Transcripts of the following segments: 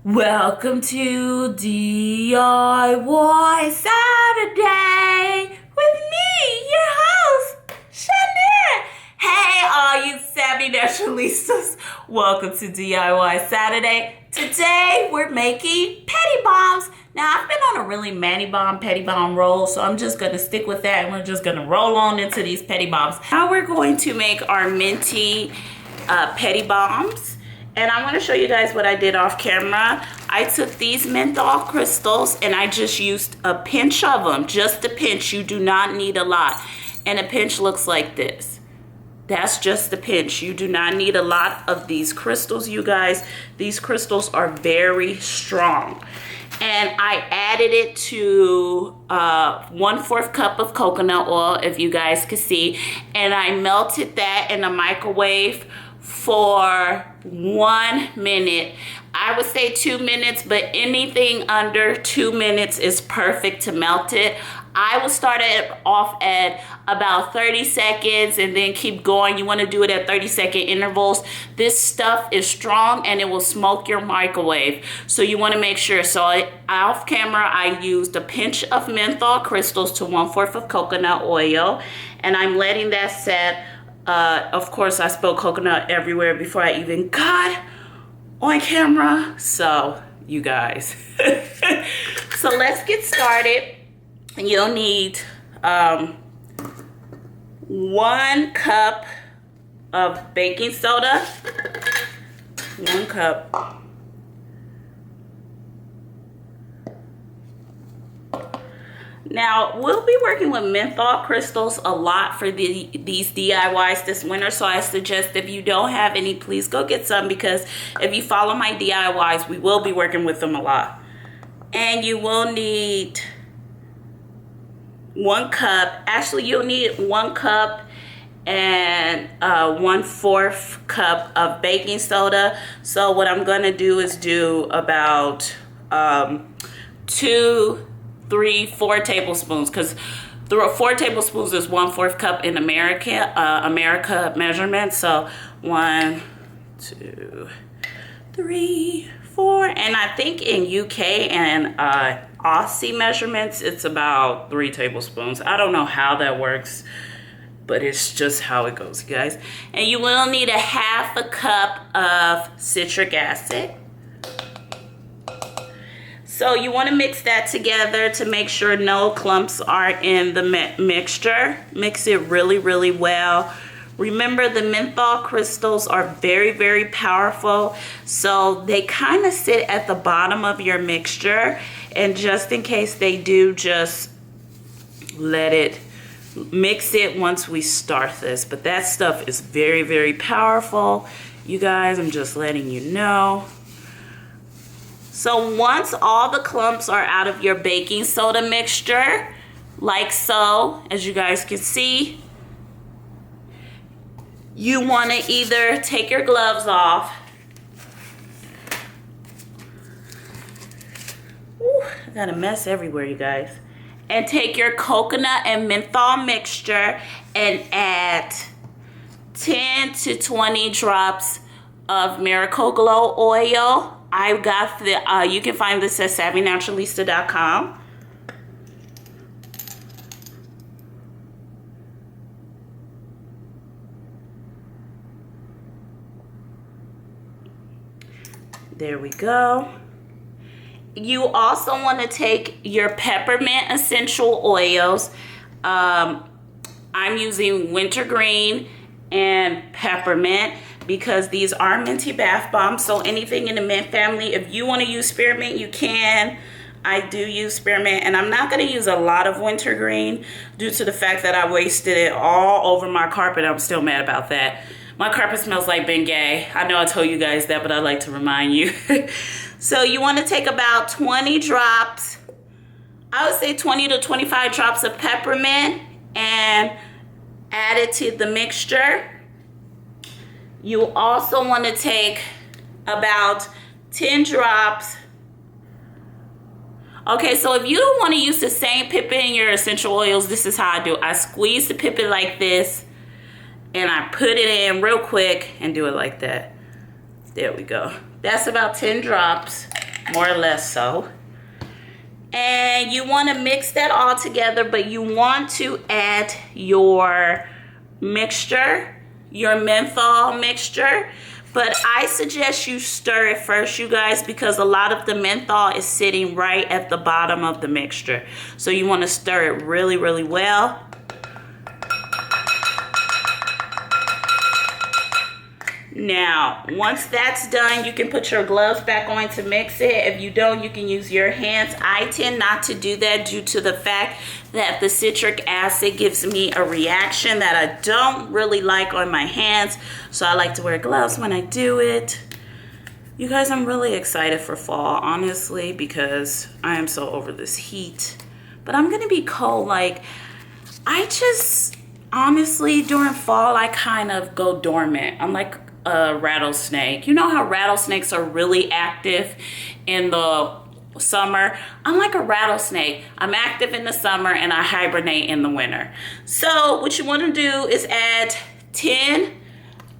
Welcome to DIY Saturday with me, your host, Shundara. Hey, all you Savvy Naturalistas. Welcome to DIY Saturday. Today, we're making Pedi Bombs. Now, I've been on a really Pedi Bomb roll, so I'm just going to stick with that, and we're just going to roll on into these Pedi Bombs. Now, we're going to make our Minty Pedi Bombs. And I want to show you guys what I did off camera. I took these menthol crystals and I just used a pinch of them. Just a pinch. You do not need a lot. And a pinch looks like this. That's just a pinch. You do not need a lot of these crystals, you guys. These crystals are very strong. And I added it to 1/4 cup of coconut oil, if you guys could see. And I melted that in a microwave for 1 minute. I would say 2 minutes, but anything under 2 minutes is perfect to melt it. I will start it off at about 30 seconds and then keep going. You want to do it at 30-second intervals. This stuff is strong and it will smoke your microwave. So you want to make sure. So off camera, I used a pinch of menthol crystals to 1/4 of coconut oil. And I'm letting that set. Of course, I spilled coconut everywhere before I even got on camera. So, you guys. So, let's get started. You'll need 1 cup of baking soda. 1 cup. Now, we'll be working with menthol crystals a lot for these DIYs this winter. So I suggest if you don't have any, please go get some, because if you follow my DIYs, we will be working with them a lot. And you will need 1 cup. Actually, you'll need 1 cup and 1/4 cup of baking soda. So what I'm going to do is do about 2, 3, 4 tablespoons, because 4 tablespoons is 1/4 cup in America measurement. So 1, 2, 3, 4, and I think in UK and Aussie measurements it's about 3 tablespoons. I don't know how that works, but it's just how it goes, you guys. And you will need 1/2 cup of citric acid. So you want to mix that together to make sure no clumps are in the mixture. Mix it really, really well. Remember, the menthol crystals are very, very powerful. So they kind of sit at the bottom of your mixture. And just in case they do, just let it mix it once we start this. But that stuff is very, very powerful. You guys, I'm just letting you know. So once all the clumps are out of your baking soda mixture, like so, as you guys can see, you want to either take your gloves off. Ooh, I got a mess everywhere, you guys. And take your coconut and menthol mixture and add 10 to 20 drops of Miracle Glow oil. I got the, you can find this at savvynaturalista.com. There we go. You also want to take your peppermint essential oils. I'm using wintergreen and peppermint, because these are minty bath bombs. So anything in the mint family, if you want to use spearmint, you can. I do use spearmint, and I'm not going to use a lot of wintergreen due to the fact that I wasted it all over my carpet. I'm still mad about that. My carpet smells like Bengay. I know I told you guys that, but I'd like to remind you. So you want to take about 20 drops, I would say 20 to 25 drops of peppermint, and add it to the mixture. You also want to take about 10 drops. Okay, so if you don't want to use the same pippin in your essential oils, this is how I do it. I squeeze the pippin like this, and I put it in real quick and do it like that. There we go. That's about 10 drops. more or less so. And you want to mix that all together, but you want to add your mixture, your menthol mixture. But I suggest you stir it first, you guys, because a lot of the menthol is sitting right at the bottom of the mixture. So you want to stir it really, really well. Now, once that's done, you can put your gloves back on to mix it. If you don't, you can use your hands. I tend not to do that due to the fact that the citric acid gives me a reaction that I don't really like on my hands. So I like to wear gloves when I do it. You guys, I'm really excited for fall, honestly, because I am so over this heat. But I'm gonna be cold. Like, I just, honestly, during fall, I kind of go dormant. I'm like a rattlesnake. You know how rattlesnakes are really active in the summer? I'm like a rattlesnake. I'm active in the summer and I hibernate in the winter. So what you want to do is add 10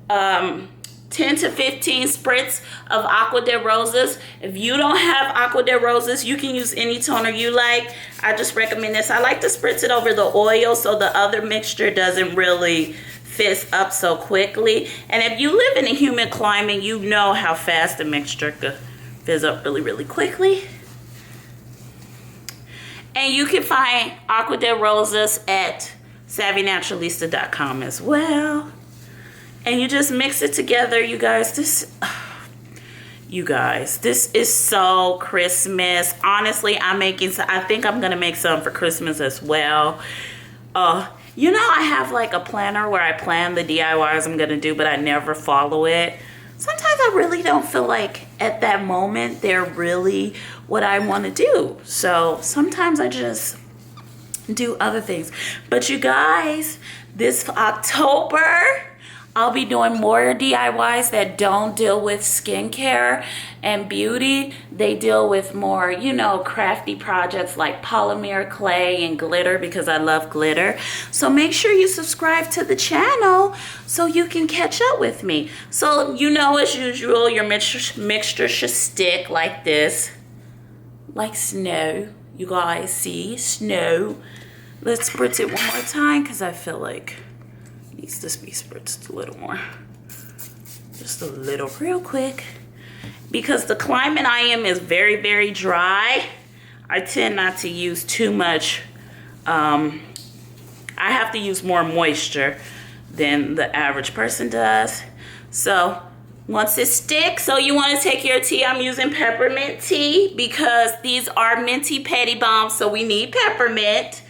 to 15 spritz of Aqua de Rosas. If you don't have Aqua de Rosas, you can use any toner you like. I just recommend this. I like to spritz it over the oil so the other mixture doesn't really fizz up so quickly. And if you live in a humid climate, you know how fast the mixture could fizz up really, really quickly. And you can find Aqua de Rosas at savvynaturalista.com as well. And you just mix it together, you guys. This is so Christmas. Honestly, I think I'm gonna make some for Christmas as well. You know, I have like a planner where I plan the DIYs I'm gonna do, but I never follow it. Sometimes I really don't feel like at that moment they're really what I want to do. So sometimes I just do other things. But you guys, this October, I'll be doing more DIYs that don't deal with skincare and beauty. They deal with more, you know, crafty projects like polymer clay and glitter, because I love glitter. So make sure you subscribe to the channel so you can catch up with me. So, you know, as usual, your mixture should stick like this, like snow. You guys see, snow. Let's spritz it one more time because I feel like needs to be spritzed a little more. Just a little, real quick. Because the climate I am is very, very dry, I tend not to use too much. I have to use more moisture than the average person does. So once it sticks, so you want to take your tea. I'm using peppermint tea because these are Minty Pedi Bombs, so we need peppermint.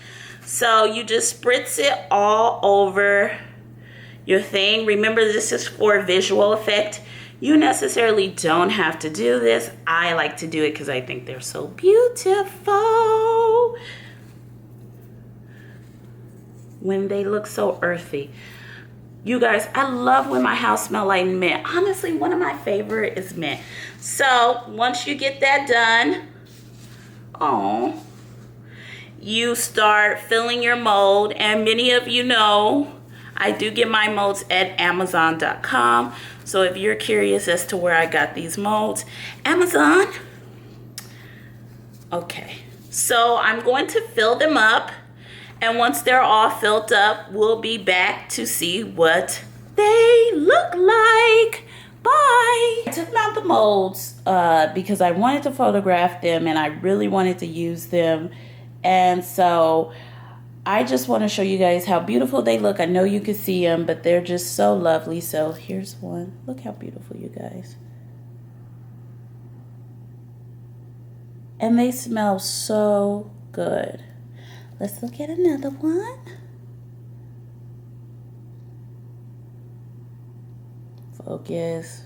So you just spritz it all over your thing. Remember, this is for visual effect. You necessarily don't have to do this. I like to do it because I think they're so beautiful when they look so earthy. You guys, I love when my house smells like mint. Honestly, one of my favorite is mint. So once you get that done, you start filling your mold. And many of you know I do get my molds at Amazon.com. So if you're curious as to where I got these molds, Amazon. Okay, so I'm going to fill them up. And once they're all filled up, we'll be back to see what they look like. Bye. I took out the molds because I wanted to photograph them and I really wanted to use them. And so I just want to show you guys how beautiful they look. I know you can see them, but they're just so lovely. So here's one. Look how beautiful, you guys. And they smell so good. Let's look at another one. Focus.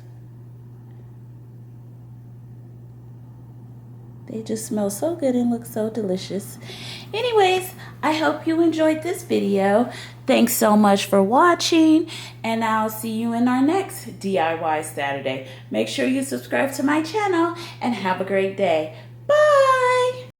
They just smell so good and look so delicious. Anyways, I hope you enjoyed this video. Thanks so much for watching, and I'll see you in our next DIY Saturday. Make sure you subscribe to my channel and have a great day. Bye!